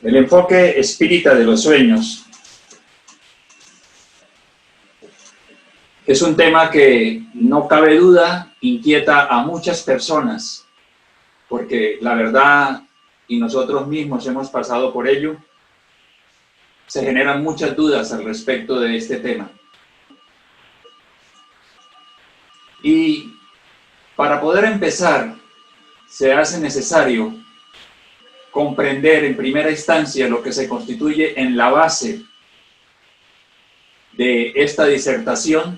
El enfoque espírita de los sueños es un tema que no cabe duda inquieta a muchas personas, porque la verdad, y nosotros mismos hemos pasado por ello, se generan muchas dudas al respecto de este tema. Y para poder empezar, se hace necesario comprender en primera instancia lo que se constituye en la base de esta disertación,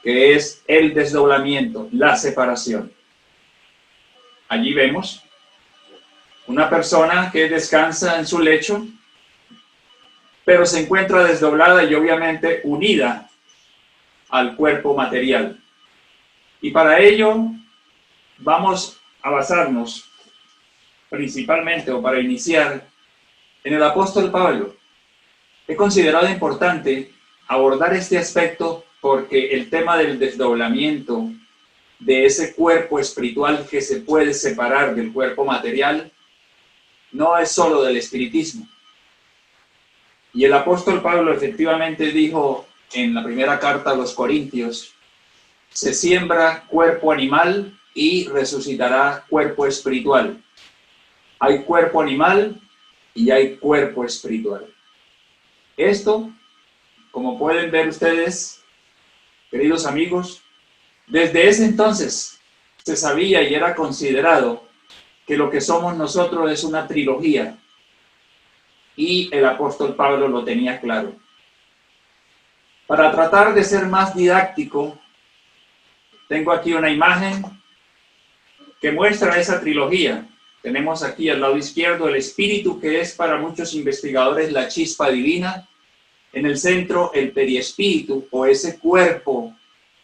que es el desdoblamiento, la separación. Allí vemos una persona que descansa en su lecho, pero se encuentra desdoblada y obviamente unida al cuerpo material. Y para ello vamos a basarnos principalmente, o para iniciar, en el apóstol Pablo. He considerado importante abordar este aspecto porque el tema del desdoblamiento de ese cuerpo espiritual que se puede separar del cuerpo material no es solo del espiritismo. Y el apóstol Pablo efectivamente dijo en la primera carta a los Corintios: se siembra cuerpo animal y resucitará cuerpo espiritual. Hay cuerpo animal y hay cuerpo espiritual. Esto, como pueden ver ustedes, queridos amigos, desde ese entonces se sabía y era considerado que lo que somos nosotros es una trilogía, y el apóstol Pablo lo tenía claro. Para tratar de ser más didáctico, tengo aquí una imagen que muestra esa trilogía. Tenemos aquí al lado izquierdo el espíritu, que es para muchos investigadores la chispa divina. En el centro, el periespíritu, o ese cuerpo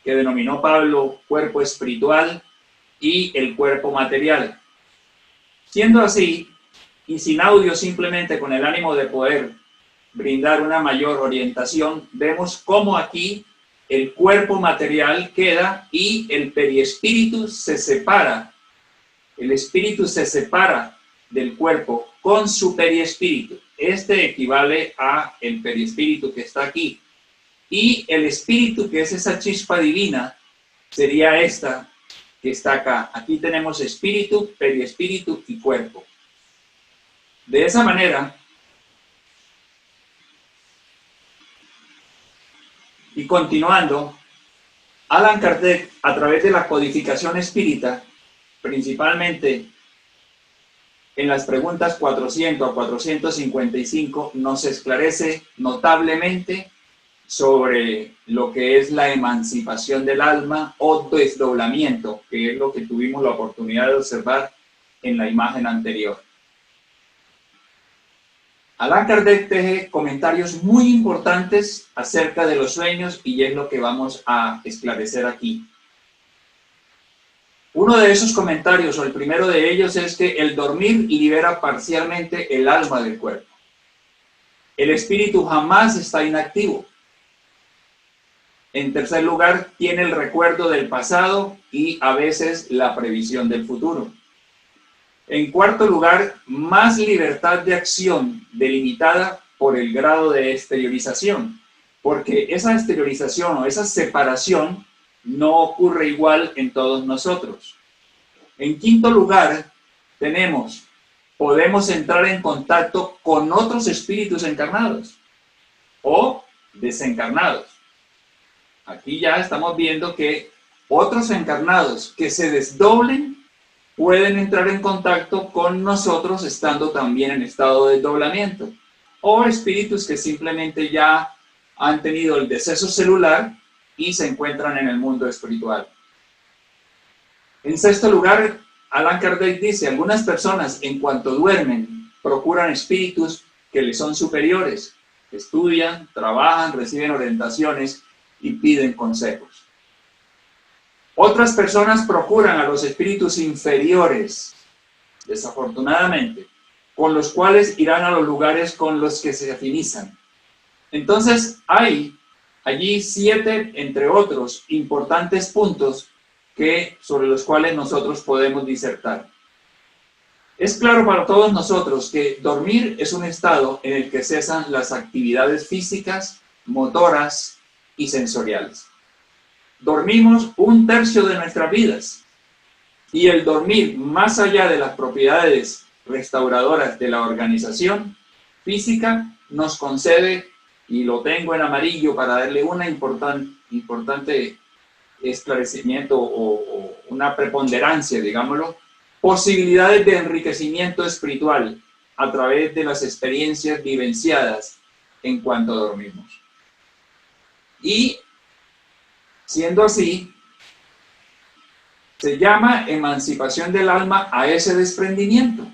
que denominó Pablo cuerpo espiritual, y el cuerpo material. Siendo así, y sin audio, simplemente con el ánimo de poder brindar una mayor orientación, vemos cómo aquí el cuerpo material queda y el periespíritu se separa. El espíritu se separa del cuerpo con su periespíritu. Este equivale a el periespíritu que está aquí. Y el espíritu, que es esa chispa divina, sería esta que está acá. Aquí tenemos espíritu, periespíritu y cuerpo. De esa manera, y continuando, Allan Kardec, a través de la codificación espírita, principalmente en las preguntas 400 a 455, nos esclarece notablemente sobre lo que es la emancipación del alma o desdoblamiento, que es lo que tuvimos la oportunidad de observar en la imagen anterior. Allan Kardec teje comentarios muy importantes acerca de los sueños y es lo que vamos a esclarecer aquí. Uno de esos comentarios, o el primero de ellos, es que el dormir libera parcialmente el alma del cuerpo. El espíritu jamás está inactivo. En tercer lugar, tiene el recuerdo del pasado y a veces la previsión del futuro. En cuarto lugar, más libertad de acción delimitada por el grado de exteriorización, porque esa exteriorización o esa separación no ocurre igual en todos nosotros. En quinto lugar, podemos entrar en contacto con otros espíritus encarnados o desencarnados. Aquí ya estamos viendo que otros encarnados que se desdoblen pueden entrar en contacto con nosotros estando también en estado de desdoblamiento, o espíritus que simplemente ya han tenido el deceso celular y se encuentran en el mundo espiritual. En sexto lugar, Allan Kardec dice: algunas personas, en cuanto duermen, procuran espíritus que les son superiores, estudian, trabajan, reciben orientaciones y piden consejos. Otras personas procuran a los espíritus inferiores, desafortunadamente, con los cuales irán a los lugares con los que se afinizan. Entonces, hay allí 7, entre otros, importantes puntos sobre los cuales nosotros podemos disertar. Es claro para todos nosotros que dormir es un estado en el que cesan las actividades físicas, motoras y sensoriales. Dormimos un tercio de nuestras vidas y el dormir, más allá de las propiedades restauradoras de la organización física, nos concede, y lo tengo en amarillo para darle una importante esclarecimiento o una preponderancia, digámoslo, posibilidades de enriquecimiento espiritual a través de las experiencias vivenciadas en cuanto dormimos. Y siendo así, se llama emancipación del alma a ese desprendimiento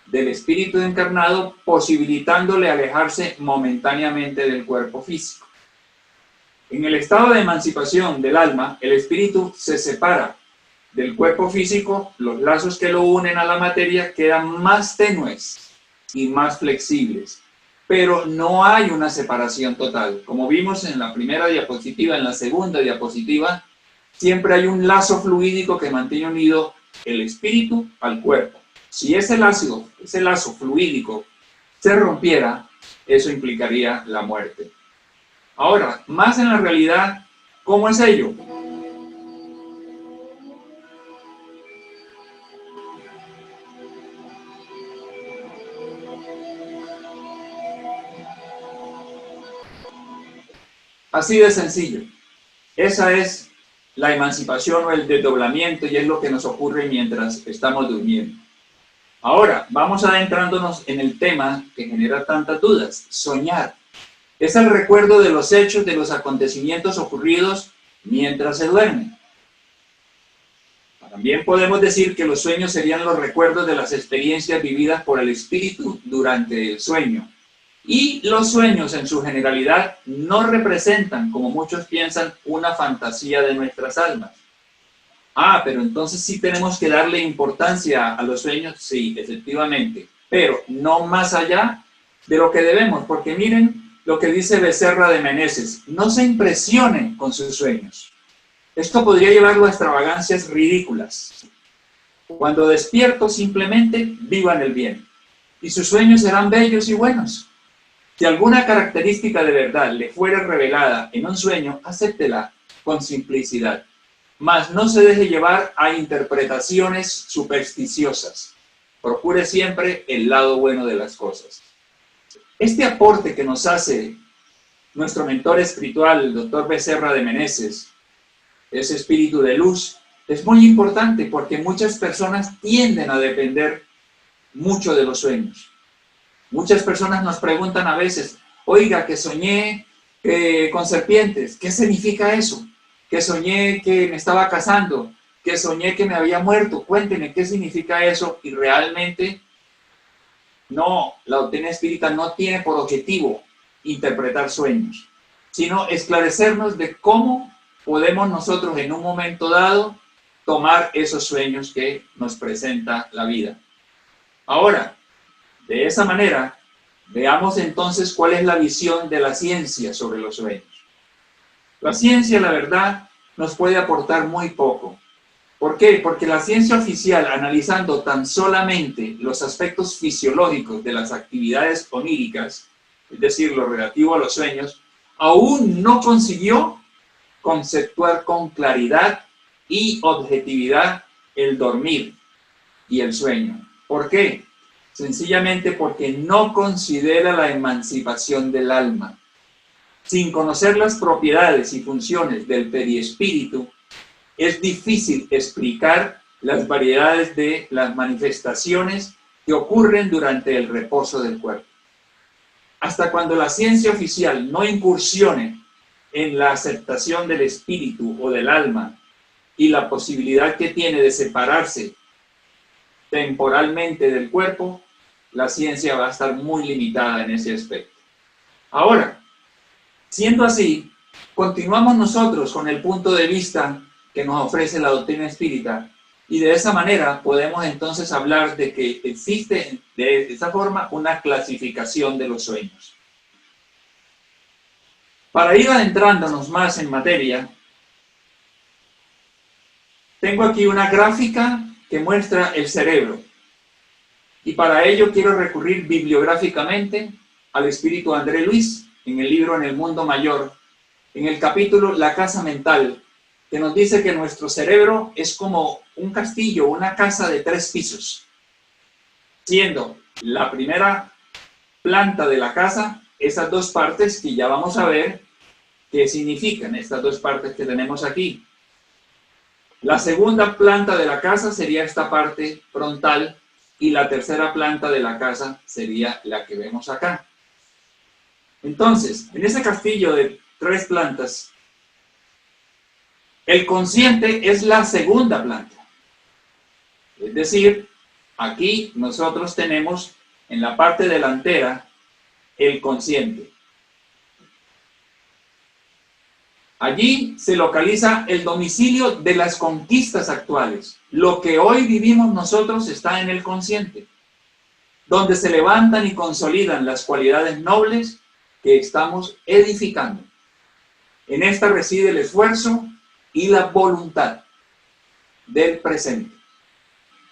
del espíritu encarnado, posibilitándole alejarse momentáneamente del cuerpo físico. En el estado de emancipación del alma, el espíritu se separa del cuerpo físico, los lazos que lo unen a la materia quedan más tenues y más flexibles, pero no hay una separación total. Como vimos en la primera diapositiva, en la segunda diapositiva, siempre hay un lazo fluídico que mantiene unido el espíritu al cuerpo. Si ese lazo fluídico se rompiera, eso implicaría la muerte. Ahora, más en la realidad, ¿cómo es ello? Así de sencillo. Esa es la emancipación o el desdoblamiento y es lo que nos ocurre mientras estamos durmiendo. Ahora, vamos adentrándonos en el tema que genera tantas dudas, soñar. Es el recuerdo de los hechos, de los acontecimientos ocurridos mientras se duerme. También podemos decir que los sueños serían los recuerdos de las experiencias vividas por el espíritu durante el sueño. Y los sueños en su generalidad no representan, como muchos piensan, una fantasía de nuestras almas. Ah, pero entonces sí tenemos que darle importancia a los sueños, sí, efectivamente, pero no más allá de lo que debemos, porque miren lo que dice Becerra de Meneses, no se impresione con sus sueños. Esto podría llevarlo a extravagancias ridículas. Cuando despierto, simplemente vivan el bien, y sus sueños serán bellos y buenos. Si alguna característica de verdad le fuera revelada en un sueño, acéptela con simplicidad. Mas no se deje llevar a interpretaciones supersticiosas. Procure siempre el lado bueno de las cosas. Este aporte que nos hace nuestro mentor espiritual, el doctor Becerra de Meneses, ese espíritu de luz, es muy importante porque muchas personas tienden a depender mucho de los sueños. Muchas personas nos preguntan a veces, oiga, que soñé con serpientes, ¿qué significa eso? Que soñé que me estaba casando, que soñé que me había muerto, cuéntenme qué significa eso. Y realmente no, la doctrina espírita no tiene por objetivo interpretar sueños, sino esclarecernos de cómo podemos nosotros en un momento dado tomar esos sueños que nos presenta la vida. Ahora, de esa manera, veamos entonces cuál es la visión de la ciencia sobre los sueños. La ciencia, la verdad, nos puede aportar muy poco. ¿Por qué? Porque la ciencia oficial, analizando tan solamente los aspectos fisiológicos de las actividades oníricas, es decir, lo relativo a los sueños, aún no consiguió conceptuar con claridad y objetividad el dormir y el sueño. ¿Por qué? Sencillamente porque no considera la emancipación del alma. Sin conocer las propiedades y funciones del periespíritu, es difícil explicar las variedades de las manifestaciones que ocurren durante el reposo del cuerpo. Hasta cuando la ciencia oficial no incursione en la aceptación del espíritu o del alma y la posibilidad que tiene de separarse temporalmente del cuerpo, la ciencia va a estar muy limitada en ese aspecto. Ahora, siendo así, continuamos nosotros con el punto de vista que nos ofrece la doctrina espírita y de esa manera podemos entonces hablar de que existe de esa forma una clasificación de los sueños. Para ir adentrándonos más en materia, tengo aquí una gráfica que muestra el cerebro. Y para ello quiero recurrir bibliográficamente al espíritu André Luis, en el libro En el Mundo Mayor, en el capítulo La Casa Mental, que nos dice que nuestro cerebro es como un castillo, una casa de 3 pisos, siendo la primera planta de la casa esas 2 partes que ya vamos a ver qué significan, estas 2 partes que tenemos aquí. La segunda planta de la casa sería esta parte frontal y la tercera planta de la casa sería la que vemos acá. Entonces, en ese castillo de 3 plantas, el consciente es la segunda planta. Es decir, aquí nosotros tenemos en la parte delantera el consciente. Allí se localiza el domicilio de las conquistas actuales. Lo que hoy vivimos nosotros está en el consciente, donde se levantan y consolidan las cualidades nobles que estamos edificando. En esta reside el esfuerzo y la voluntad del presente.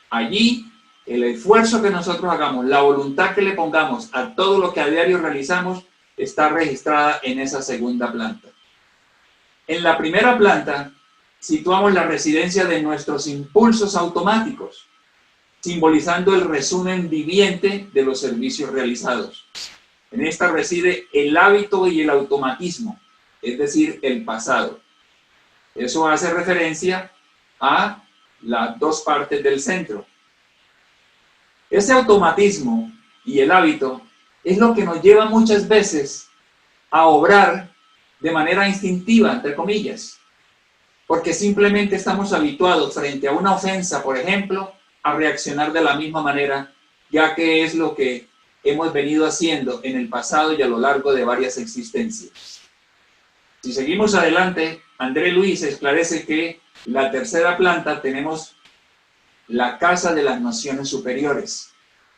Allí, el esfuerzo que nosotros hagamos, la voluntad que le pongamos a todo lo que a diario realizamos, está registrada en esa segunda planta. En la primera planta, situamos la residencia de nuestros impulsos automáticos, simbolizando el resumen viviente de los servicios realizados. En esta reside el hábito y el automatismo, es decir, el pasado. Eso hace referencia a las 2 partes del centro. Ese automatismo y el hábito es lo que nos lleva muchas veces a obrar de manera instintiva, entre comillas, porque simplemente estamos habituados frente a una ofensa, por ejemplo, a reaccionar de la misma manera, ya que es lo que hemos venido haciendo en el pasado y a lo largo de varias existencias. Si seguimos adelante, André Luis esclarece que la tercera planta tenemos la casa de las nociones superiores,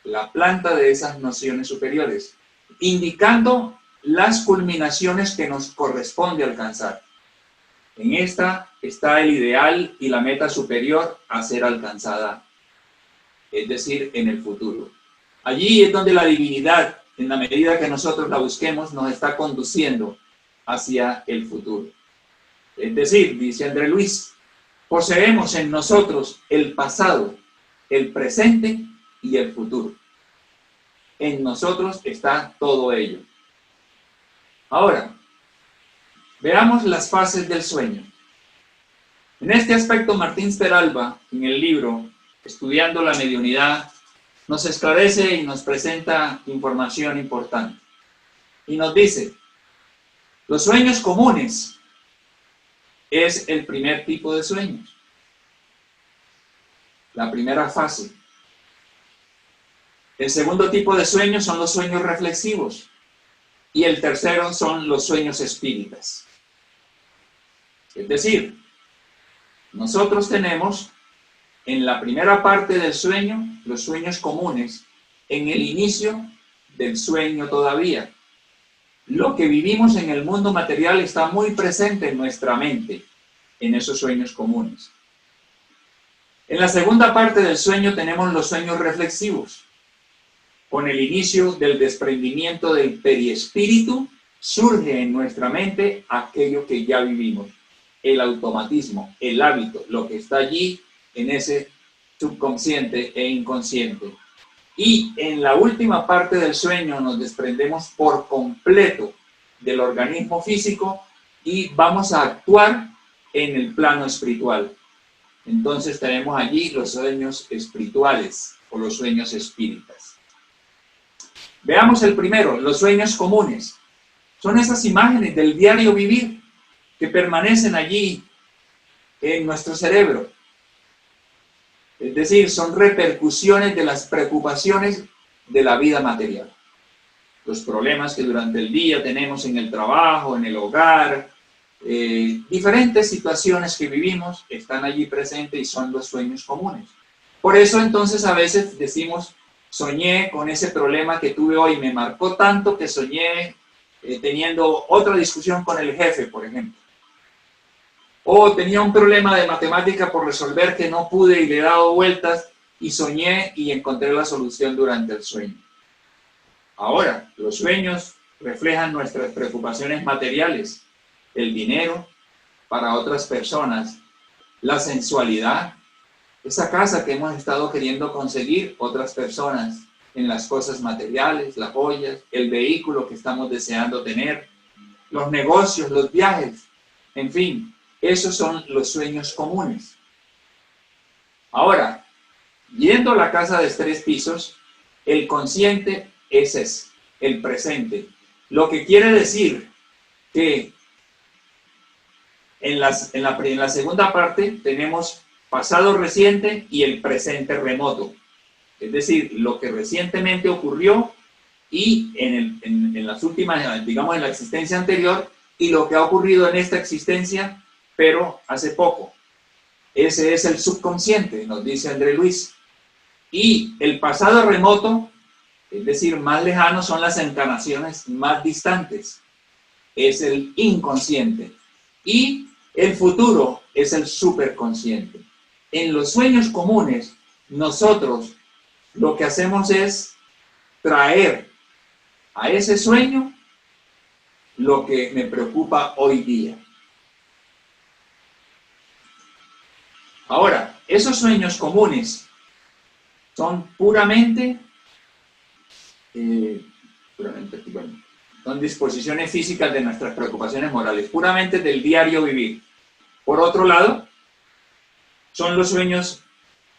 la planta de esas nociones superiores, indicando las culminaciones que nos corresponde alcanzar. En esta está el ideal y la meta superior a ser alcanzada, es decir, en el futuro. Allí es donde la divinidad, en la medida que nosotros la busquemos, nos está conduciendo hacia el futuro. Es decir, dice André Luis, poseemos en nosotros el pasado, el presente y el futuro. En nosotros está todo ello. Ahora, veamos las fases del sueño. En este aspecto, Martín Peralba, en el libro Estudiando la Mediunidad, nos esclarece y nos presenta información importante. Y nos dice, los sueños comunes es el primer tipo de sueños, la primera fase. El segundo tipo de sueños son los sueños reflexivos. Y el tercero son los sueños espíritas. Es decir, nosotros tenemos en la primera parte del sueño, los sueños comunes, en el inicio del sueño todavía. Lo que vivimos en el mundo material está muy presente en nuestra mente, en esos sueños comunes. En la segunda parte del sueño tenemos los sueños reflexivos. Con el inicio del desprendimiento del periespíritu, surge en nuestra mente aquello que ya vivimos, el automatismo, el hábito, lo que está allí en ese subconsciente e inconsciente. Y en la última parte del sueño nos desprendemos por completo del organismo físico y vamos a actuar en el plano espiritual. Entonces tenemos allí los sueños espirituales o los sueños espíritas. Veamos el primero, los sueños comunes. Son esas imágenes del diario vivir que permanecen allí en nuestro cerebro. Es decir, son repercusiones de las preocupaciones de la vida material. Los problemas que durante el día tenemos en el trabajo, en el hogar, diferentes situaciones que vivimos están allí presentes y son los sueños comunes. Por eso entonces a veces decimos, soñé con ese problema que tuve hoy, me marcó tanto que soñé teniendo otra discusión con el jefe, por ejemplo. O tenía un problema de matemática por resolver que no pude y le he dado vueltas y soñé y encontré la solución durante el sueño. Ahora, los sueños reflejan nuestras preocupaciones materiales, el dinero para otras personas, la sensualidad, esa casa que hemos estado queriendo conseguir otras personas en las cosas materiales, las joyas, el vehículo que estamos deseando tener, los negocios, los viajes, en fin, esos son los sueños comunes. Ahora, yendo a la casa de 3 pisos, el consciente es el presente. Lo que quiere decir que en la segunda parte tenemos pasado reciente y el presente remoto. Es decir, lo que recientemente ocurrió y en las últimas, digamos, en la existencia anterior, y lo que ha ocurrido en esta existencia, pero hace poco. Ese es el subconsciente, nos dice André Luis. Y el pasado remoto, es decir, más lejano, son las encarnaciones más distantes. Es el inconsciente. Y el futuro es el superconsciente. En los sueños comunes, nosotros lo que hacemos es traer a ese sueño lo que me preocupa hoy día. Ahora, esos sueños comunes son puramente son disposiciones físicas de nuestras preocupaciones morales, puramente del diario vivir. Por otro lado, son los sueños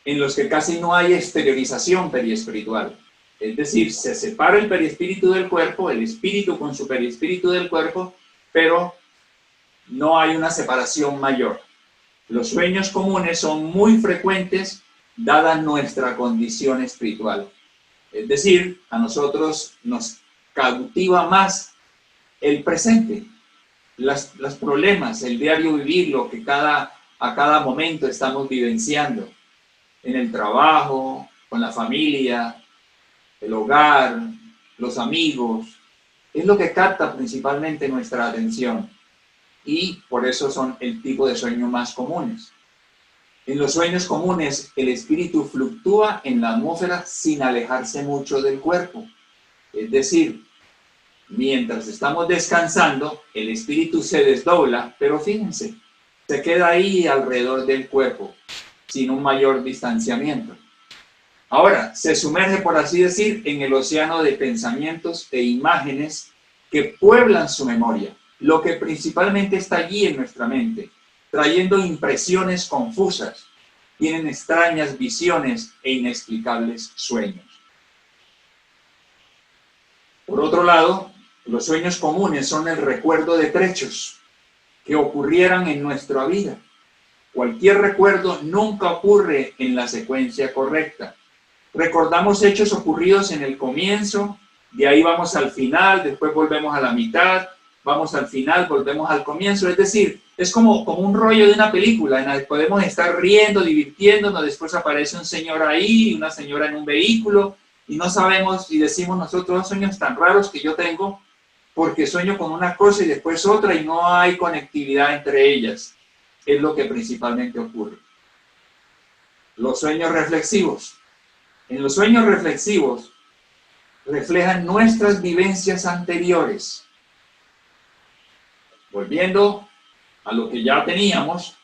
en los que casi no hay exteriorización periespiritual. Es decir, se separa el perispíritu del cuerpo, el espíritu con su perispíritu del cuerpo, pero no hay una separación mayor. Los sueños comunes son muy frecuentes dada nuestra condición espiritual. Es decir, a nosotros nos cautiva más el presente, los problemas, el diario vivir, lo que a cada momento estamos vivenciando, en el trabajo, con la familia, el hogar, los amigos, es lo que capta principalmente nuestra atención y por eso son el tipo de sueños más comunes. En los sueños comunes, el espíritu fluctúa en la atmósfera sin alejarse mucho del cuerpo. Es decir, mientras estamos descansando, el espíritu se desdobla, pero fíjense, se queda ahí alrededor del cuerpo, sin un mayor distanciamiento. Ahora, se sumerge, por así decir, en el océano de pensamientos e imágenes que pueblan su memoria, lo que principalmente está allí en nuestra mente, trayendo impresiones confusas, tienen extrañas visiones e inexplicables sueños. Por otro lado, los sueños comunes son el recuerdo de trechos que ocurrieran en nuestra vida. Cualquier recuerdo nunca ocurre en la secuencia correcta. Recordamos hechos ocurridos en el comienzo, de ahí vamos al final, después volvemos a la mitad, vamos al final, volvemos al comienzo. Es decir, es como un rollo de una película en la que podemos estar riendo, divirtiéndonos, después aparece un señor ahí, una señora en un vehículo, y no sabemos, y decimos nosotros, sueños tan raros que yo tengo, porque sueño con una cosa y después otra, y no hay conectividad entre ellas. Es lo que principalmente ocurre. Los sueños reflexivos. En los sueños reflexivos reflejan nuestras vivencias anteriores. Volviendo a lo que ya teníamos,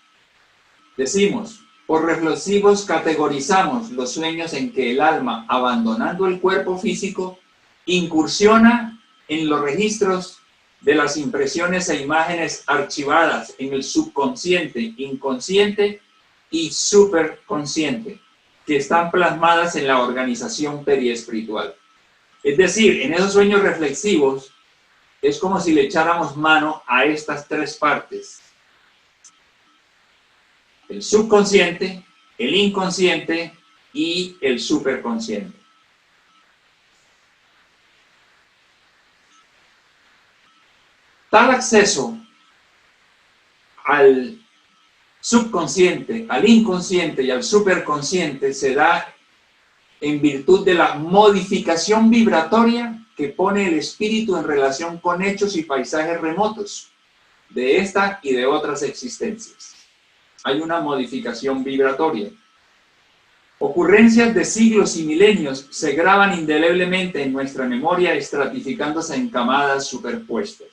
decimos, por reflexivos categorizamos los sueños en que el alma, abandonando el cuerpo físico, incursiona en los registros de las impresiones e imágenes archivadas en el subconsciente, inconsciente y superconsciente, que están plasmadas en la organización periespiritual. Es decir, en esos sueños reflexivos es como si le echáramos mano a estas 3 partes: el subconsciente, el inconsciente y el superconsciente. Tal acceso al subconsciente, al inconsciente y al superconsciente se da en virtud de la modificación vibratoria que pone el espíritu en relación con hechos y paisajes remotos de esta y de otras existencias. Hay una modificación vibratoria. Ocurrencias de siglos y milenios se graban indeleblemente en nuestra memoria, estratificándose en camadas superpuestas.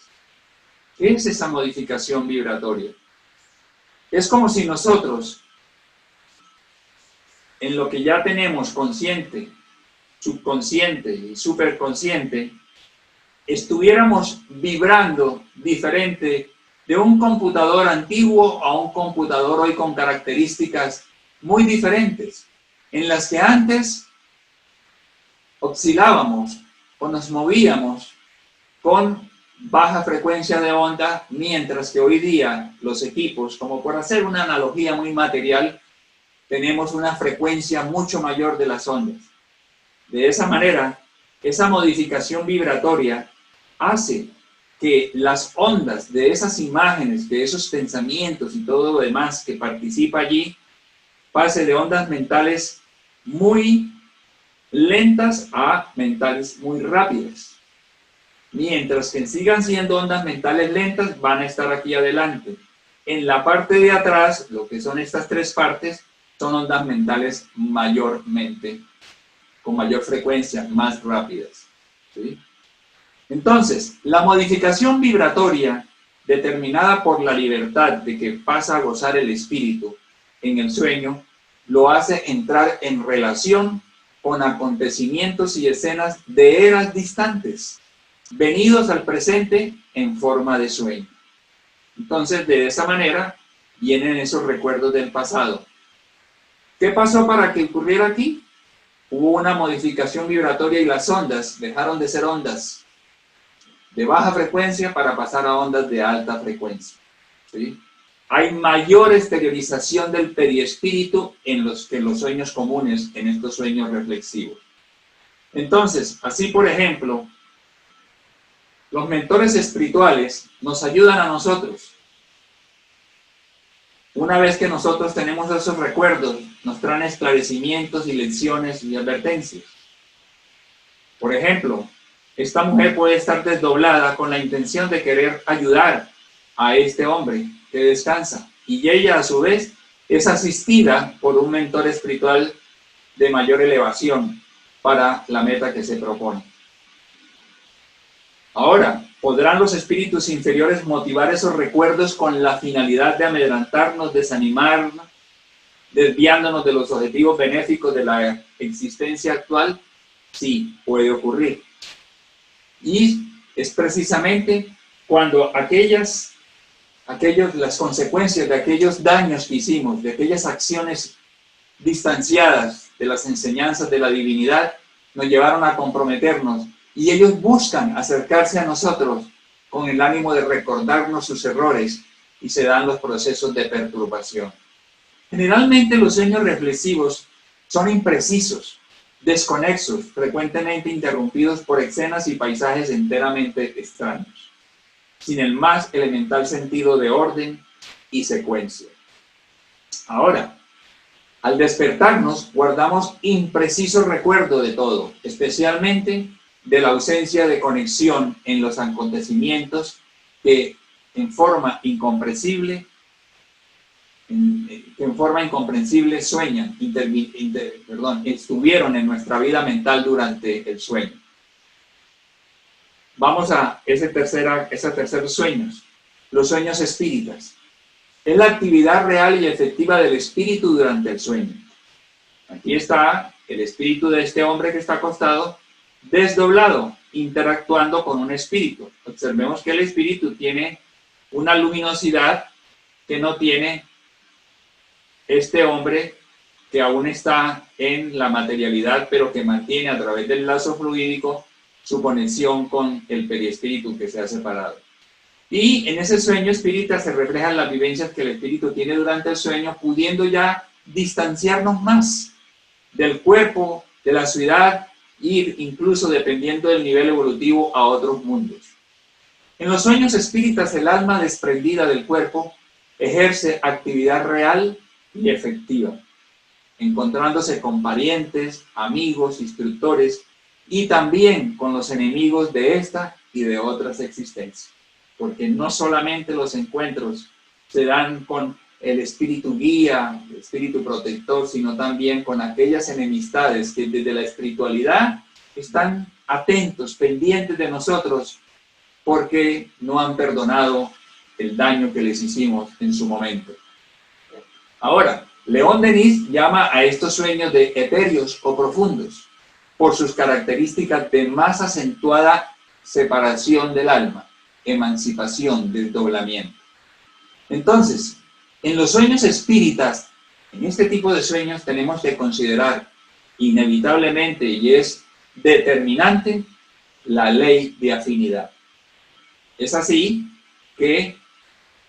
¿Qué es esa modificación vibratoria? Es como si nosotros, en lo que ya tenemos consciente, subconsciente y superconsciente, estuviéramos vibrando diferente de un computador antiguo a un computador hoy con características muy diferentes, en las que antes oscilábamos o nos movíamos con baja frecuencia de onda, mientras que hoy día los equipos, como por hacer una analogía muy material, tenemos una frecuencia mucho mayor de las ondas. De esa manera, esa modificación vibratoria hace que las ondas de esas imágenes, de esos pensamientos y todo lo demás que participa allí, pase de ondas mentales muy lentas a mentales muy rápidas. Mientras que sigan siendo ondas mentales lentas, van a estar aquí adelante. En la parte de atrás, lo que son estas tres partes, son ondas mentales mayormente, con mayor frecuencia, más rápidas. ¿Sí? Entonces, la modificación vibratoria determinada por la libertad de que pasa a gozar el espíritu en el sueño, lo hace entrar en relación con acontecimientos y escenas de eras distantes, venidos al presente en forma de sueño. Entonces, de esa manera, vienen esos recuerdos del pasado. ¿Qué pasó para que ocurriera aquí? Hubo una modificación vibratoria y las ondas dejaron de ser ondas de baja frecuencia para pasar a ondas de alta frecuencia. ¿Sí? Hay mayor exteriorización del periespíritu en los sueños comunes, en estos sueños reflexivos. Entonces, así por ejemplo, los mentores espirituales nos ayudan a nosotros. Una vez que nosotros tenemos esos recuerdos, nos traen esclarecimientos y lecciones y advertencias. Por ejemplo, esta mujer puede estar desdoblada con la intención de querer ayudar a este hombre que descansa. Y ella, a su vez, es asistida por un mentor espiritual de mayor elevación para la meta que se propone. Ahora, ¿podrán los espíritus inferiores motivar esos recuerdos con la finalidad de amedrentarnos, desanimarnos, desviándonos de los objetivos benéficos de la existencia actual? Sí, puede ocurrir. Y es precisamente cuando las consecuencias de aquellos daños que hicimos, de aquellas acciones distanciadas de las enseñanzas de la divinidad, nos llevaron a comprometernos. Y ellos buscan acercarse a nosotros con el ánimo de recordarnos sus errores y se dan los procesos de perturbación. Generalmente los sueños reflexivos son imprecisos, desconexos, frecuentemente interrumpidos por escenas y paisajes enteramente extraños, sin el más elemental sentido de orden y secuencia. Ahora, al despertarnos, guardamos impreciso recuerdo de todo, especialmente de la ausencia de conexión en los acontecimientos que en forma incomprensible estuvieron en nuestra vida mental durante el sueño. Vamos a ese tercer sueño, los sueños espíritas. Es la actividad real y efectiva del espíritu durante el sueño. Aquí está el espíritu de este hombre que está acostado, desdoblado, interactuando con un espíritu. Observemos que el espíritu tiene una luminosidad que no tiene este hombre que aún está en la materialidad, pero que mantiene a través del lazo fluídico su conexión con el periespíritu que se ha separado. Y en ese sueño espírita se reflejan las vivencias que el espíritu tiene durante el sueño, pudiendo ya distanciarnos más del cuerpo, de la ciudad, ir incluso, dependiendo del nivel evolutivo, a otros mundos. En los sueños espíritas, el alma desprendida del cuerpo ejerce actividad real y efectiva, encontrándose con parientes, amigos, instructores y también con los enemigos de esta y de otras existencias. Porque no solamente los encuentros se dan con el espíritu guía, el espíritu protector, sino también con aquellas enemistades que desde la espiritualidad están atentos, pendientes de nosotros, porque no han perdonado el daño que les hicimos en su momento. Ahora, León Denis llama a estos sueños de etéreos o profundos, por sus características de más acentuada separación del alma, emancipación, desdoblamiento. Entonces, en los sueños espíritas, en este tipo de sueños tenemos que considerar inevitablemente, y es determinante, la ley de afinidad. Es así que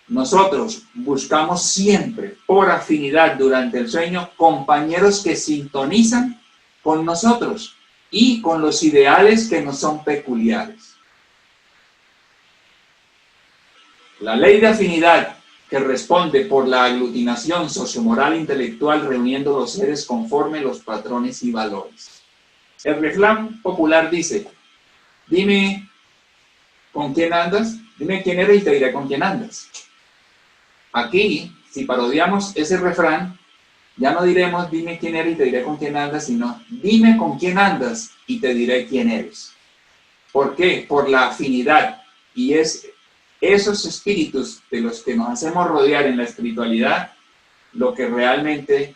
nosotros buscamos siempre, por afinidad durante el sueño, compañeros que sintonizan con nosotros y con los ideales que nos son peculiares. La ley de afinidad, que responde por la aglutinación sociomoral intelectual reuniendo los seres conforme los patrones y valores. El refrán popular dice: dime con quién andas, dime quién eres y te diré con quién andas. Aquí, si parodiamos ese refrán, ya no diremos dime quién eres y te diré con quién andas, sino dime con quién andas y te diré quién eres. ¿Por qué? Por la afinidad. Y es esos espíritus de los que nos hacemos rodear en la espiritualidad lo que realmente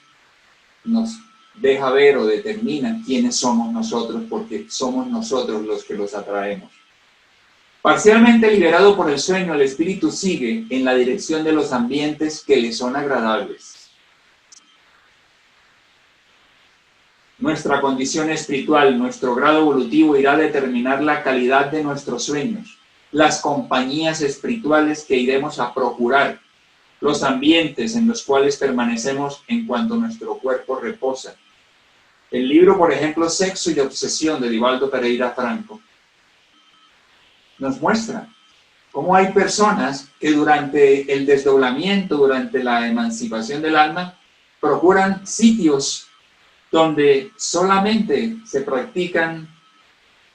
nos deja ver o determina quiénes somos nosotros, porque somos nosotros los que los atraemos. Parcialmente liberado por el sueño, el espíritu sigue en la dirección de los ambientes que le son agradables. Nuestra condición espiritual, nuestro grado evolutivo irá a determinar la calidad de nuestros sueños, las compañías espirituales que iremos a procurar, los ambientes en los cuales permanecemos en cuanto nuestro cuerpo reposa. El libro, por ejemplo, Sexo y Obsesión, de Divaldo Pereira Franco, nos muestra cómo hay personas que durante el desdoblamiento, durante la emancipación del alma, procuran sitios donde solamente se practican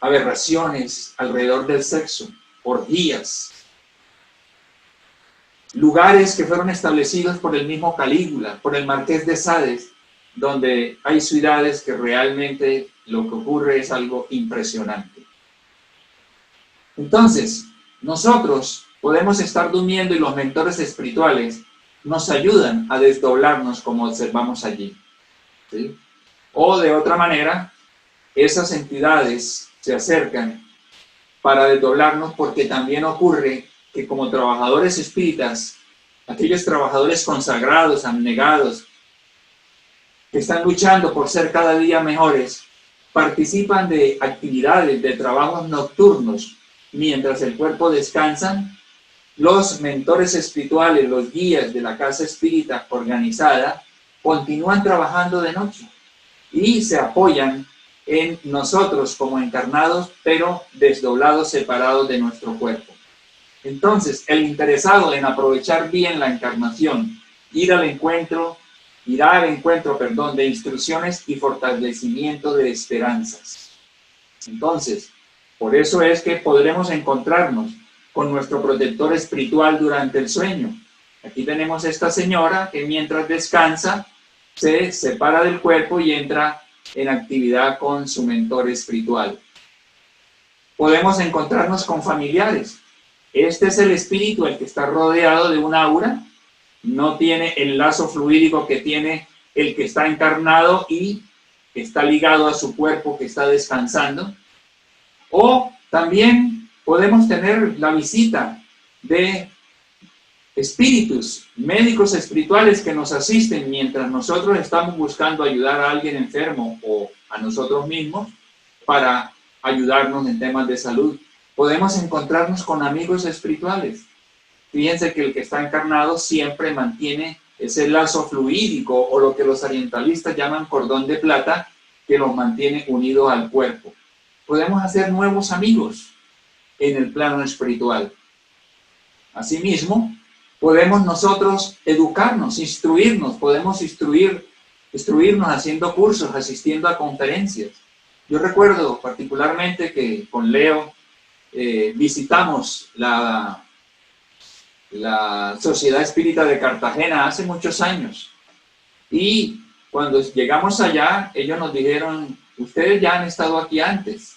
aberraciones alrededor del sexo, orgías, lugares que fueron establecidos por el mismo Calígula, por el Marqués de Sades, donde hay ciudades que realmente lo que ocurre es algo impresionante. Entonces, nosotros podemos estar durmiendo y los mentores espirituales nos ayudan a desdoblarnos como observamos allí, ¿sí? O de otra manera, esas entidades se acercan para desdoblarnos, porque también ocurre que como trabajadores espíritas, aquellos trabajadores consagrados, abnegados, que están luchando por ser cada día mejores, participan de actividades, de trabajos nocturnos, mientras el cuerpo descansa. Los mentores espirituales, los guías de la casa espírita organizada, continúan trabajando de noche y se apoyan en nosotros como encarnados, pero desdoblados, separados de nuestro cuerpo. Entonces, el interesado en aprovechar bien la encarnación, irá al encuentro, de instrucciones y fortalecimiento de esperanzas. Entonces, por eso es que podremos encontrarnos con nuestro protector espiritual durante el sueño. Aquí tenemos esta señora que mientras descansa se separa del cuerpo y entra en actividad con su mentor espiritual. Podemos encontrarnos con familiares. Este es el espíritu, el que está rodeado de un aura, no tiene el lazo fluídico que tiene el que está encarnado y está ligado a su cuerpo que está descansando. O también podemos tener la visita de espíritus, médicos espirituales que nos asisten mientras nosotros estamos buscando ayudar a alguien enfermo o a nosotros mismos para ayudarnos en temas de salud. Podemos encontrarnos con amigos espirituales. Fíjense que el que está encarnado siempre mantiene ese lazo fluídico, o lo que los orientalistas llaman cordón de plata, que los mantiene unidos al cuerpo. Podemos hacer nuevos amigos en el plano espiritual. Asimismo, podemos nosotros educarnos, instruirnos, podemos instruirnos haciendo cursos, asistiendo a conferencias. Yo recuerdo particularmente que con Leo visitamos la la Sociedad Espírita de Cartagena hace muchos años. Y cuando llegamos allá, ellos nos dijeron, ustedes ya han estado aquí antes.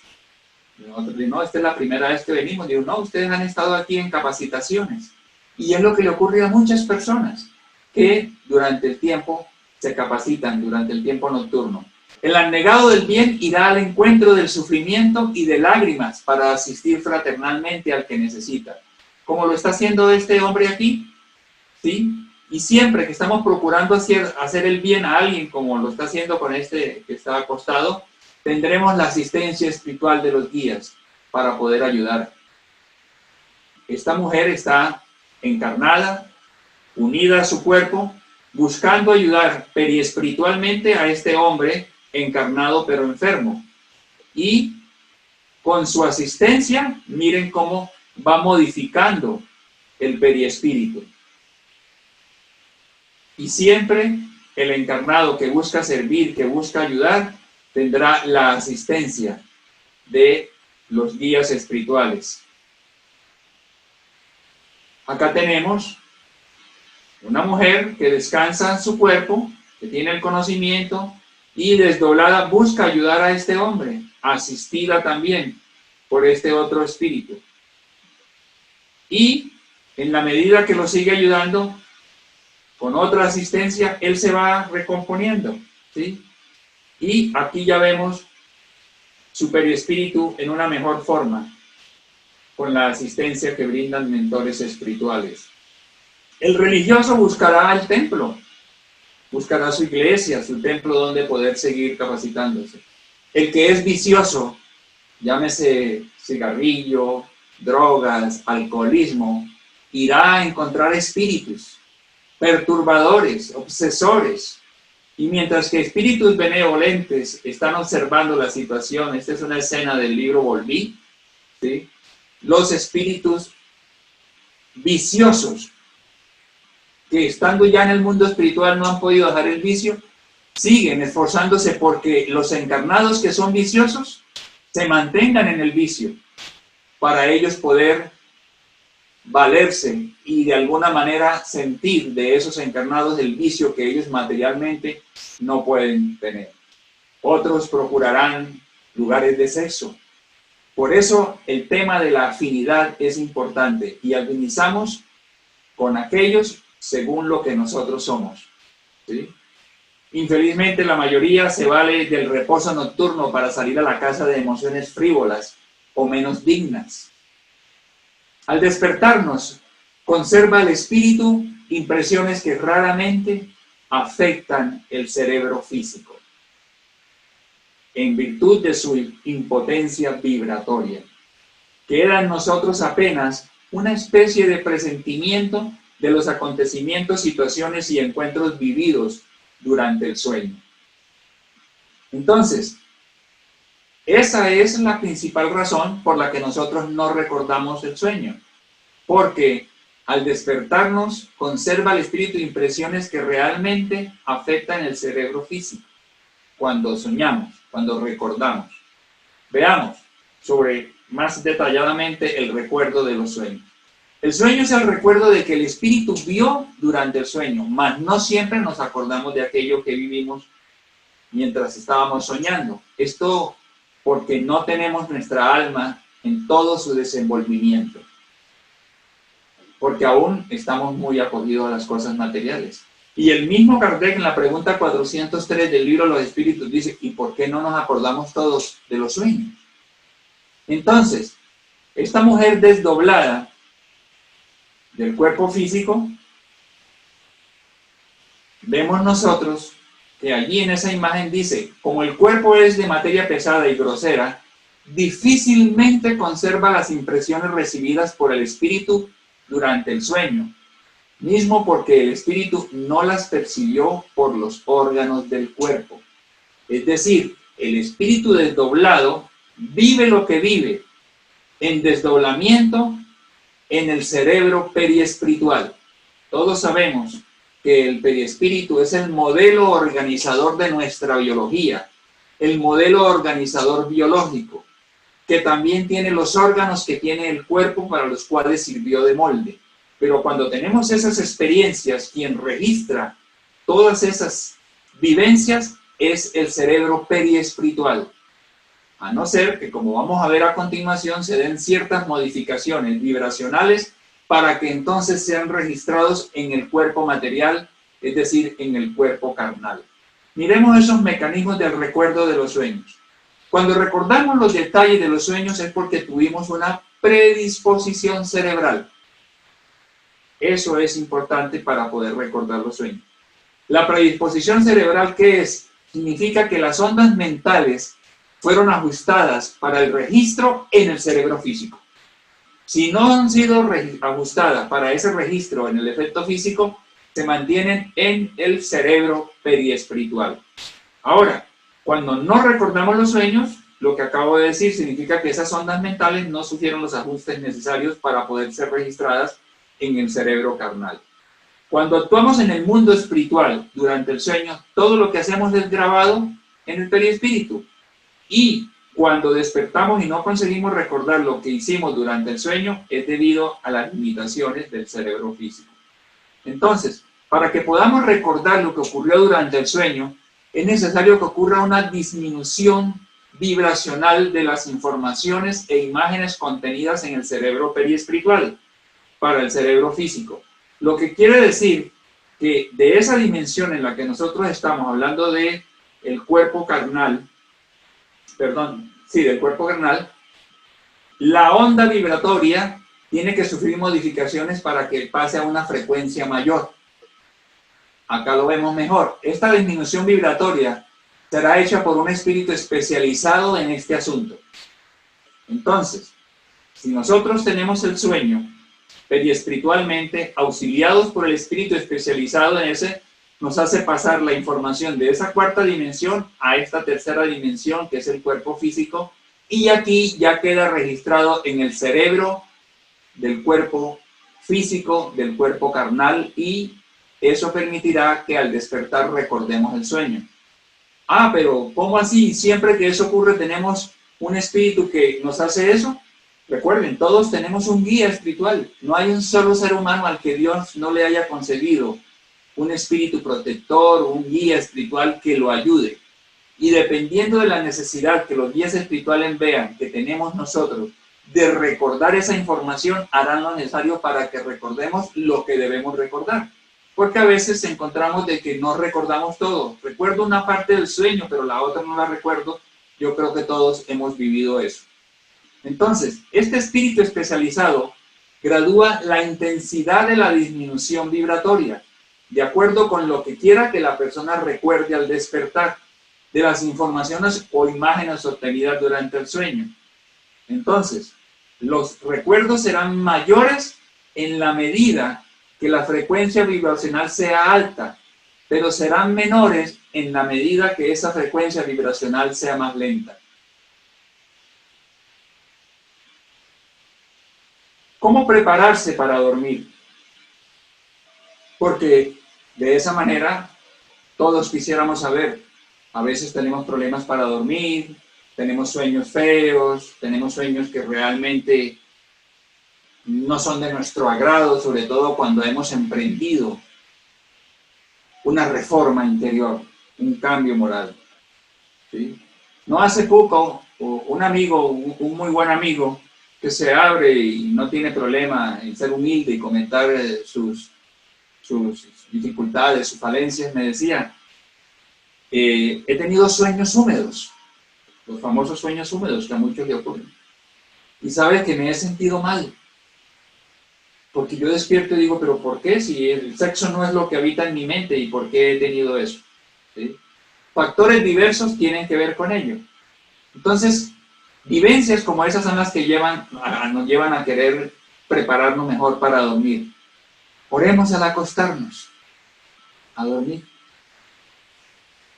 Nosotros dijimos, no, esta es la primera vez que venimos. Digo, no, ustedes han estado aquí en capacitaciones. Y es lo que le ocurre a muchas personas que durante el tiempo se capacitan, durante el tiempo nocturno. El abnegado del bien irá al encuentro del sufrimiento y de lágrimas para asistir fraternalmente al que necesita. Como lo está haciendo este hombre aquí, ¿sí? Y siempre que estamos procurando hacer el bien a alguien, como lo está haciendo con este que está acostado, tendremos la asistencia espiritual de los guías para poder ayudar. Esta mujer está encarnada, unida a su cuerpo, buscando ayudar periespiritualmente a este hombre encarnado pero enfermo. Y con su asistencia, miren cómo va modificando el periespíritu. Y siempre el encarnado que busca servir, que busca ayudar, tendrá la asistencia de los guías espirituales. Acá tenemos una mujer que descansa en su cuerpo, que tiene el conocimiento y desdoblada busca ayudar a este hombre, asistida también por este otro espíritu. Y en la medida que lo sigue ayudando, con otra asistencia, él se va recomponiendo, ¿sí? Y aquí ya vemos su periespíritu en una mejor forma, con la asistencia que brindan mentores espirituales. El religioso buscará el templo, buscará su iglesia, su templo donde poder seguir capacitándose. El que es vicioso, llámese cigarrillo, drogas, alcoholismo, irá a encontrar espíritus perturbadores, obsesores, y mientras que espíritus benevolentes están observando la situación, esta es una escena del libro Volví, ¿sí? Los espíritus viciosos, que estando ya en el mundo espiritual no han podido dejar el vicio, siguen esforzándose porque los encarnados que son viciosos se mantengan en el vicio, para ellos poder valerse y de alguna manera sentir de esos encarnados el vicio que ellos materialmente no pueden tener. Otros procurarán lugares de sexo. Por eso el tema de la afinidad es importante y afinizamos con aquellos según lo que nosotros somos, ¿sí? Infelizmente la mayoría se vale del reposo nocturno para salir a la caza de emociones frívolas o menos dignas. Al despertarnos, conserva el espíritu impresiones que raramente afectan el cerebro físico, en virtud de su impotencia vibratoria. Queda en nosotros apenas una especie de presentimiento de los acontecimientos, situaciones y encuentros vividos durante el sueño. Entonces, esa es la principal razón por la que nosotros no recordamos el sueño, porque al despertarnos conserva el espíritu impresiones que realmente afectan el cerebro físico cuando soñamos, cuando recordamos. Veamos sobre más detalladamente el recuerdo de los sueños. El sueño es el recuerdo de que el espíritu vio durante el sueño, mas no siempre nos acordamos de aquello que vivimos mientras estábamos soñando. Esto porque no tenemos nuestra alma en todo su desenvolvimiento, porque aún estamos muy acogidos a las cosas materiales. Y el mismo Kardec en la pregunta 403 del libro Los Espíritus dice, ¿y por qué no nos acordamos todos de los sueños? Entonces, esta mujer desdoblada del cuerpo físico, vemos nosotros que allí en esa imagen dice, como el cuerpo es de materia pesada y grosera, difícilmente conserva las impresiones recibidas por el espíritu durante el sueño, mismo porque el espíritu no las percibió por los órganos del cuerpo. Es decir, el espíritu desdoblado vive lo que vive en desdoblamiento en el cerebro periespiritual. Todos sabemos que el periespíritu es el modelo organizador de nuestra biología, el modelo organizador biológico, que también tiene los órganos que tiene el cuerpo para los cuales sirvió de molde. Pero cuando tenemos esas experiencias, quien registra todas esas vivencias es el cerebro periespiritual. A no ser que, como vamos a ver a continuación, se den ciertas modificaciones vibracionales para que entonces sean registrados en el cuerpo material, es decir, en el cuerpo carnal. Miremos esos mecanismos del recuerdo de los sueños. Cuando recordamos los detalles de los sueños es porque tuvimos una predisposición cerebral. Eso es importante para poder recordar los sueños. La predisposición cerebral, ¿qué es? Significa que las ondas mentales fueron ajustadas para el registro en el cerebro físico. Si no han sido ajustadas para ese registro en el efecto físico, se mantienen en el cerebro periespiritual. Ahora, cuando no recordamos los sueños, lo que acabo de decir significa que esas ondas mentales no sufrieron los ajustes necesarios para poder ser registradas en el cerebro carnal. Cuando actuamos en el mundo espiritual durante el sueño, todo lo que hacemos es grabado en el perispíritu. Y cuando despertamos y no conseguimos recordar lo que hicimos durante el sueño, es debido a las limitaciones del cerebro físico. Entonces, para que podamos recordar lo que ocurrió durante el sueño, es necesario que ocurra una disminución vibracional de las informaciones e imágenes contenidas en el cerebro periespiritual para el cerebro físico. Lo que quiere decir que de esa dimensión en la que nosotros estamos hablando de el cuerpo carnal, del cuerpo carnal, la onda vibratoria tiene que sufrir modificaciones para que pase a una frecuencia mayor. Acá lo vemos mejor. Esta disminución vibratoria será hecha por un espíritu especializado en este asunto. Entonces, si nosotros tenemos el sueño periespiritualmente, auxiliados por el espíritu especializado en ese, nos hace pasar la información de esa cuarta dimensión a esta tercera dimensión, que es el cuerpo físico, y aquí ya queda registrado en el cerebro del cuerpo físico, del cuerpo carnal, y eso permitirá que al despertar recordemos el sueño. Ah, pero ¿cómo así? Siempre que eso ocurre tenemos un espíritu que nos hace eso. Recuerden, todos tenemos un guía espiritual. No hay un solo ser humano al que Dios no le haya concedido un espíritu protector, un guía espiritual que lo ayude. Y dependiendo de la necesidad que los guías espirituales vean que tenemos nosotros de recordar esa información, harán lo necesario para que recordemos lo que debemos recordar. Porque a veces encontramos de que no recordamos todo. Recuerdo una parte del sueño, pero la otra no la recuerdo. Yo creo que todos hemos vivido eso. Entonces, este espíritu especializado gradúa la intensidad de la disminución vibratoria, de acuerdo con lo que quiera que la persona recuerde al despertar, de las informaciones o imágenes obtenidas durante el sueño. Entonces, los recuerdos serán mayores en la medida que la frecuencia vibracional sea alta, pero serán menores en la medida que esa frecuencia vibracional sea más lenta. ¿Cómo prepararse para dormir? Porque de esa manera todos quisiéramos saber. A veces tenemos problemas para dormir, tenemos sueños feos, tenemos sueños que realmente no son de nuestro agrado, sobre todo cuando hemos emprendido una reforma interior, un cambio moral. ¿Sí? No hace poco, un amigo, un muy buen amigo, que se abre y no tiene problema en ser humilde y comentar sus dificultades, sus falencias, me decía, he tenido sueños húmedos, los famosos sueños húmedos que a muchos le ocurren. Y sabes que me he sentido mal, porque yo despierto y digo, pero ¿por qué? Si el sexo no es lo que habita en mi mente, ¿y por qué he tenido eso? ¿Sí? Factores diversos tienen que ver con ello. Entonces, vivencias como esas son las que nos llevan a querer prepararnos mejor para dormir. Oremos al acostarnos, a dormir.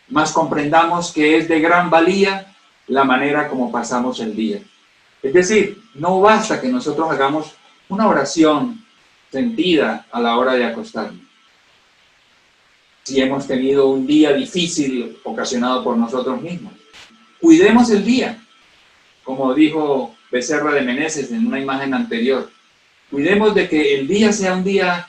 Más comprendamos que es de gran valía la manera como pasamos el día. Es decir, no basta que nosotros hagamos una oración sentida a la hora de acostarnos. Si hemos tenido un día difícil ocasionado por nosotros mismos, cuidemos el día. Como dijo Becerra de Meneses en una imagen anterior, Cuidemos de que el día sea un día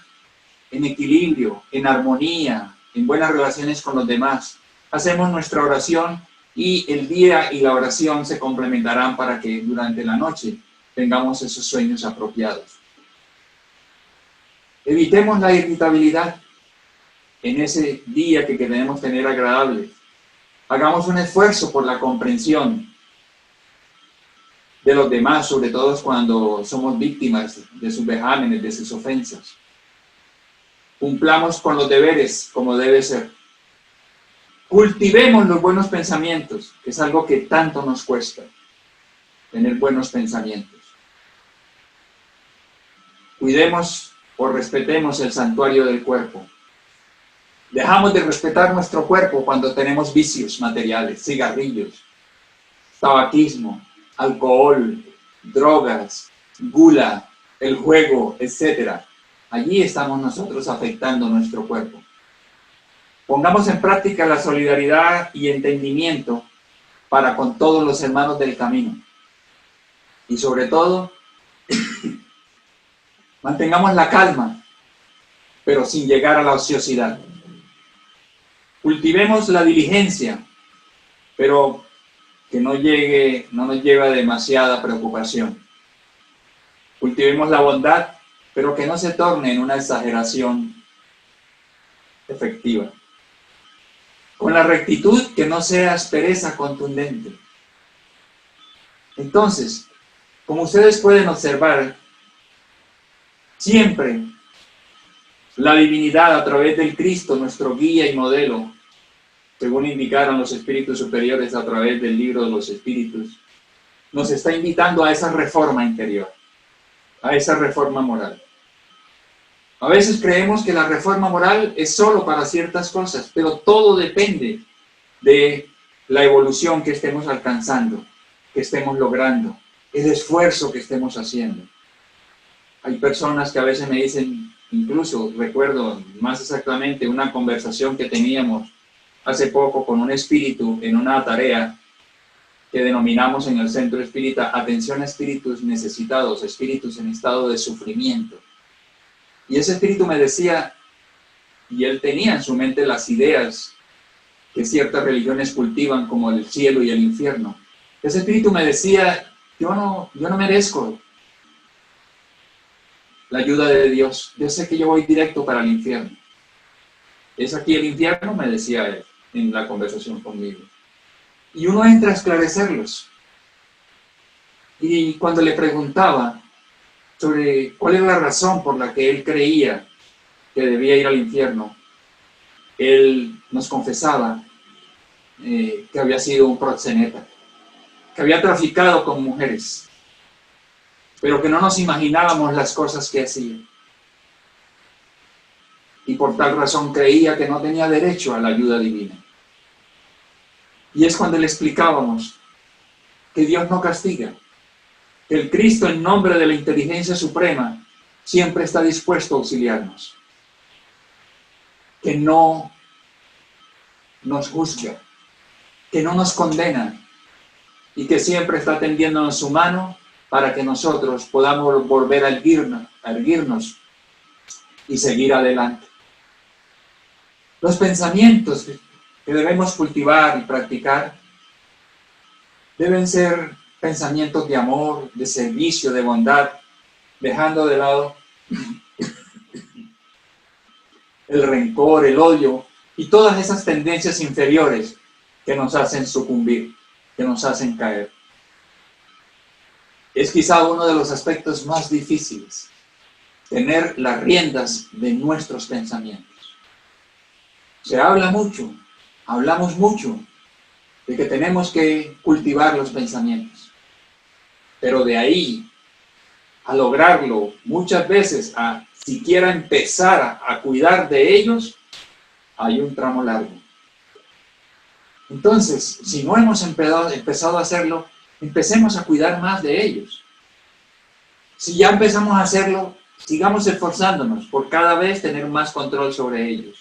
en equilibrio, en armonía, en buenas relaciones con los demás. Hacemos nuestra oración y el día y la oración se complementarán para que durante la noche tengamos esos sueños apropiados. Evitemos la irritabilidad en ese día que queremos tener agradable. Hagamos un esfuerzo por la comprensión de los demás, sobre todo cuando somos víctimas de sus vejámenes, de sus ofensas. Cumplamos con los deberes como debe ser. Cultivemos los buenos pensamientos, que es algo que tanto nos cuesta, tener buenos pensamientos. Cuidemos o respetemos el santuario del cuerpo. Dejamos de respetar nuestro cuerpo cuando tenemos vicios materiales, cigarrillos, tabaquismo, alcohol, drogas, gula, el juego, etc. Allí estamos nosotros afectando nuestro cuerpo. Pongamos en práctica la solidaridad y entendimiento para con todos los hermanos del camino. Y sobre todo, mantengamos la calma, pero sin llegar a la ociosidad. Cultivemos la diligencia, pero que no nos lleve a demasiada preocupación. Cultivemos la bondad, pero que no se torne en una exageración efectiva. Con la rectitud, que no sea aspereza contundente. Entonces, como ustedes pueden observar, siempre la divinidad a través del Cristo, nuestro guía y modelo, según indicaron los espíritus superiores a través del libro de los espíritus, nos está invitando a esa reforma interior, a esa reforma moral. A veces creemos que la reforma moral es solo para ciertas cosas, pero todo depende de la evolución que estemos alcanzando, que estemos logrando, el esfuerzo que estemos haciendo. Hay personas que a veces me dicen, incluso recuerdo más exactamente una conversación que teníamos hace poco con un espíritu en una tarea que denominamos en el centro espírita atención a espíritus necesitados, espíritus en estado de sufrimiento. Y ese espíritu me decía, y él tenía en su mente las ideas que ciertas religiones cultivan como el cielo y el infierno. Ese espíritu me decía, yo no merezco la ayuda de Dios. Yo sé que yo voy directo para el infierno. ¿Es aquí el infierno?, me decía él en la conversación conmigo. Y uno entra a esclarecerlos. Y cuando le preguntaba sobre cuál era la razón por la que él creía que debía ir al infierno, él nos confesaba que había sido un proxeneta, que había traficado con mujeres, pero que no nos imaginábamos las cosas que hacía. Y por tal razón creía que no tenía derecho a la ayuda divina. Y es cuando le explicábamos que Dios no castiga, que el Cristo, en nombre de la inteligencia suprema, siempre está dispuesto a auxiliarnos, que no nos juzga, que no nos condena y que siempre está tendiéndonos su mano para que nosotros podamos volver a erguirnos y seguir adelante. Los pensamientos que debemos cultivar y practicar deben ser pensamientos de amor, de servicio, de bondad, dejando de lado el rencor, el odio y todas esas tendencias inferiores que nos hacen sucumbir, que nos hacen caer. Es quizá uno de los aspectos más difíciles, tener las riendas de nuestros pensamientos. Se habla mucho, hablamos mucho de que tenemos que cultivar los pensamientos, pero de ahí a lograrlo muchas veces, a siquiera empezar a cuidar de ellos, hay un tramo largo. Entonces, si no hemos empezado a hacerlo, empecemos a cuidar más de ellos. Si ya empezamos a hacerlo, sigamos esforzándonos por cada vez tener más control sobre ellos.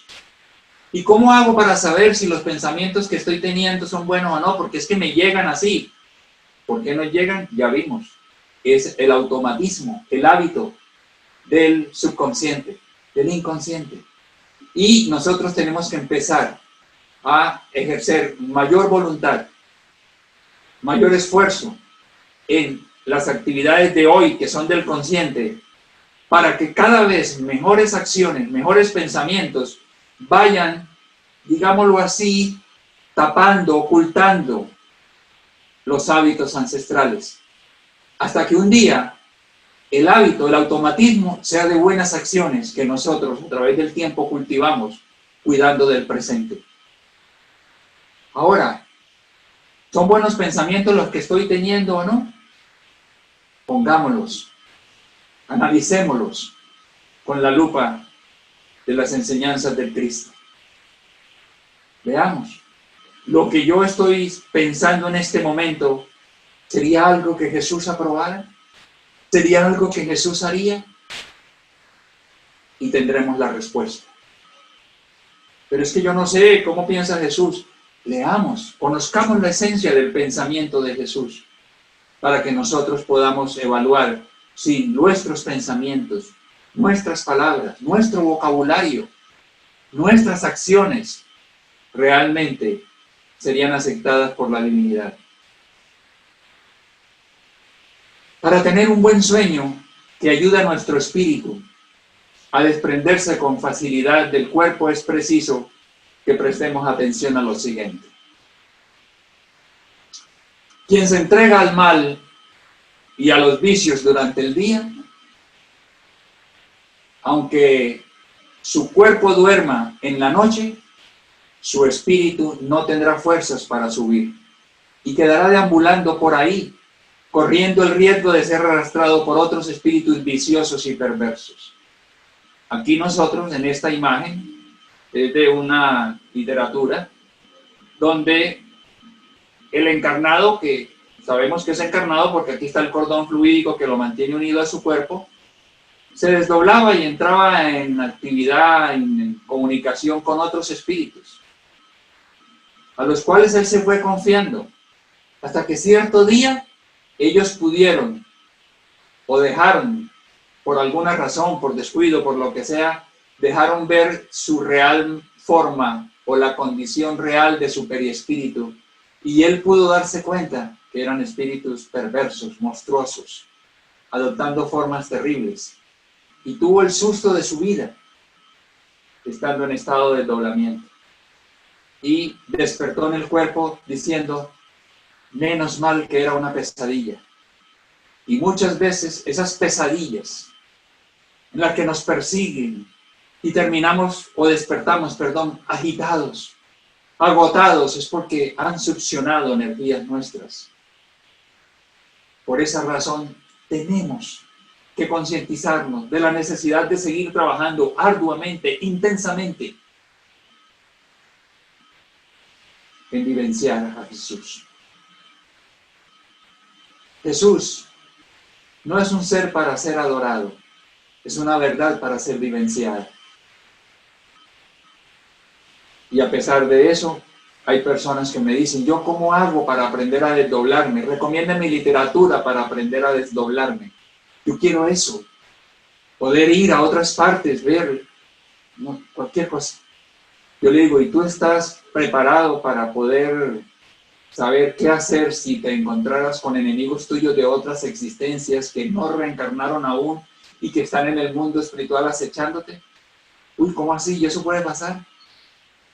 ¿Y cómo hago para saber si los pensamientos que estoy teniendo son buenos o no? Porque es que me llegan así. ¿Por qué no llegan? Ya vimos. Es el automatismo, el hábito del subconsciente, del inconsciente. Y nosotros tenemos que empezar a ejercer mayor voluntad, mayor esfuerzo en las actividades de hoy que son del consciente, para que cada vez mejores acciones, mejores pensamientos vayan, digámoslo así, tapando, ocultando los hábitos ancestrales. Hasta que un día el hábito, el automatismo sea de buenas acciones que nosotros a través del tiempo cultivamos, cuidando del presente. Ahora, ¿son buenos pensamientos los que estoy teniendo o no? Pongámoslos, analicémoslos con la lupa de las enseñanzas del Cristo. Veamos, lo que yo estoy pensando en este momento, ¿sería algo que Jesús aprobara? ¿Sería algo que Jesús haría? Y tendremos la respuesta. Pero es que yo no sé cómo piensa Jesús. Leamos, conozcamos la esencia del pensamiento de Jesús, para que nosotros podamos evaluar si nuestros pensamientos, nuestras palabras, nuestro vocabulario, nuestras acciones realmente serían aceptadas por la divinidad. Para tener un buen sueño que ayuda a nuestro espíritu a desprenderse con facilidad del cuerpo, es preciso que prestemos atención a lo siguiente. Quien se entrega al mal y a los vicios durante el día, aunque su cuerpo duerma en la noche, su espíritu no tendrá fuerzas para subir y quedará deambulando por ahí, corriendo el riesgo de ser arrastrado por otros espíritus viciosos y perversos. Aquí nosotros, en esta imagen, es de una literatura donde el encarnado, que sabemos que es encarnado porque aquí está el cordón fluídico que lo mantiene unido a su cuerpo, se desdoblaba y entraba en actividad, en comunicación con otros espíritus, a los cuales él se fue confiando, hasta que cierto día ellos pudieron o dejaron, por alguna razón, por descuido, por lo que sea, dejaron ver su real forma o la condición real de su periespíritu, y él pudo darse cuenta que eran espíritus perversos, monstruosos, adoptando formas terribles, y tuvo el susto de su vida, estando en estado de desdoblamiento, y despertó en el cuerpo diciendo: menos mal que era una pesadilla. Y muchas veces esas pesadillas en las que nos persiguen y terminamos o despertamos, agitados, agotados, es porque han succionado energías nuestras. Por esa razón tenemos que concientizarnos de la necesidad de seguir trabajando arduamente, intensamente, en vivenciar a Jesús. Jesús no es un ser para ser adorado, es una verdad para ser vivenciada. Y a pesar de eso, hay personas que me dicen: ¿yo cómo hago para aprender a desdoblarme? Recomiéndame literatura para aprender a desdoblarme. Yo quiero eso, poder ir a otras partes, ver cualquier cosa. Yo le digo: ¿y tú estás preparado para poder saber qué hacer si te encontraras con enemigos tuyos de otras existencias que no reencarnaron aún y que están en el mundo espiritual acechándote? Uy, ¿cómo así? ¿Y eso puede pasar?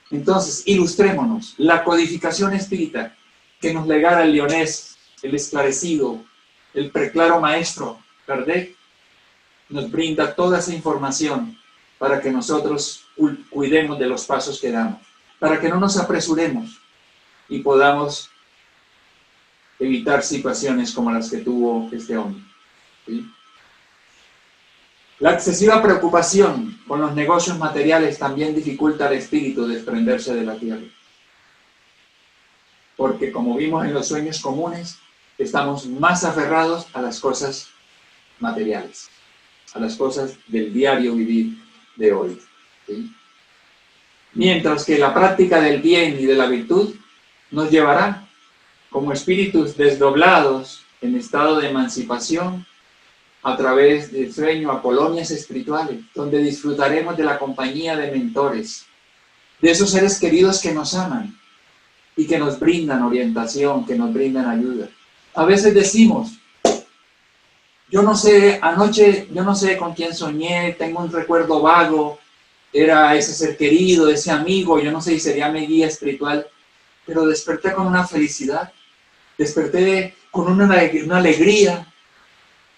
Entonces, ilustrémonos. La codificación espírita que nos legara el leonés, el esclarecido, el preclaro maestro Kardec, nos brinda toda esa información para que nosotros cuidemos de los pasos que damos, para que no nos apresuremos y podamos evitar situaciones como las que tuvo este hombre. ¿Sí? La excesiva preocupación con los negocios materiales también dificulta al espíritu desprenderse de la tierra. Porque, como vimos en los sueños comunes, estamos más aferrados a las cosas materiales, a las cosas del diario vivir de hoy. ¿Sí? Mientras que la práctica del bien y de la virtud nos llevará, como espíritus desdoblados en estado de emancipación, a través del sueño a colonias espirituales, donde disfrutaremos de la compañía de mentores, de esos seres queridos que nos aman y que nos brindan orientación, que nos brindan ayuda. A veces decimos, yo no sé, anoche yo no sé con quién soñé, tengo un recuerdo vago, era ese ser querido, ese amigo, yo no sé si sería mi guía espiritual, pero desperté con una felicidad, desperté con una alegría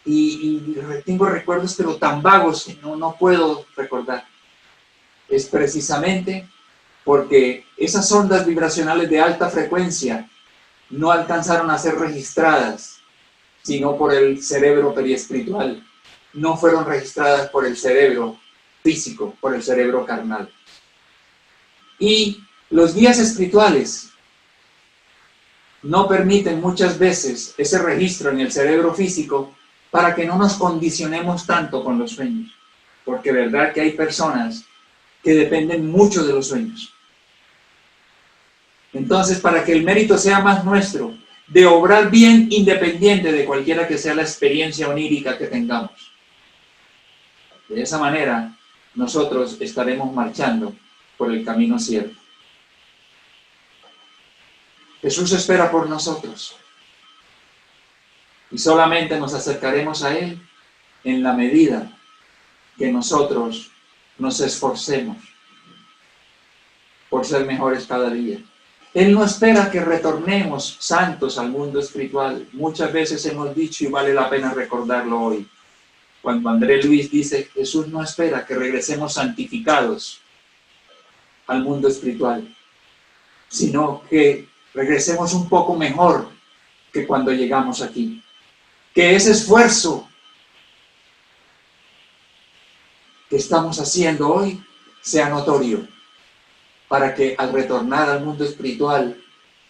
y tengo recuerdos pero tan vagos que no puedo recordar. Es precisamente porque esas ondas vibracionales de alta frecuencia no alcanzaron a ser registradas, sino por el cerebro periespiritual. No fueron registradas por el cerebro físico, por el cerebro carnal. Y los guías espirituales no permiten muchas veces ese registro en el cerebro físico para que no nos condicionemos tanto con los sueños. Porque verdad que hay personas que dependen mucho de los sueños. Entonces, para que el mérito sea más nuestro, de obrar bien independiente de cualquiera que sea la experiencia onírica que tengamos. De esa manera, nosotros estaremos marchando por el camino cierto. Jesús espera por nosotros. Y solamente nos acercaremos a Él en la medida que nosotros nos esforcemos por ser mejores cada día. Él no espera que retornemos santos al mundo espiritual. Muchas veces hemos dicho, y vale la pena recordarlo hoy, cuando André Luis dice, Jesús no espera que regresemos santificados al mundo espiritual, sino que regresemos un poco mejor que cuando llegamos aquí. Que ese esfuerzo que estamos haciendo hoy sea notorio, para que al retornar al mundo espiritual,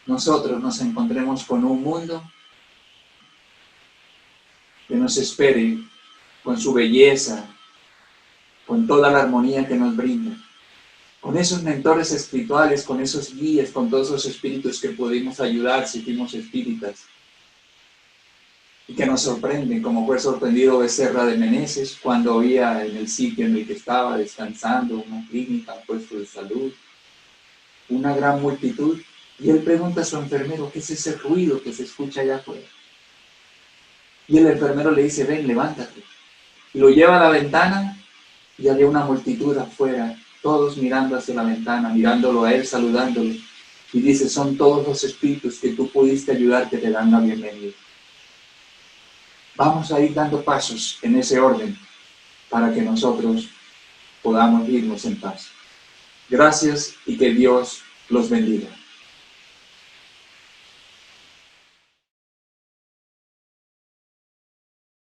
nosotros nos encontremos con un mundo que nos espere con su belleza, con toda la armonía que nos brinda, con esos mentores espirituales, con esos guías, con todos esos espíritus que pudimos ayudar si fuimos espíritas, y que nos sorprenden, como fue sorprendido Becerra de Meneses cuando oía en el sitio en el que estaba descansando, una clínica, un puesto de salud, una gran multitud, y él pregunta a su enfermero, ¿qué es ese ruido que se escucha allá afuera? Y el enfermero le dice, ven, levántate. Y lo lleva a la ventana y había una multitud afuera, todos mirando hacia la ventana, mirándolo a él, saludándolo. Y dice, son todos los espíritus que tú pudiste ayudar que te dan la bienvenida. Vamos a ir dando pasos en ese orden para que nosotros podamos irnos en paz. Gracias y que Dios los bendiga.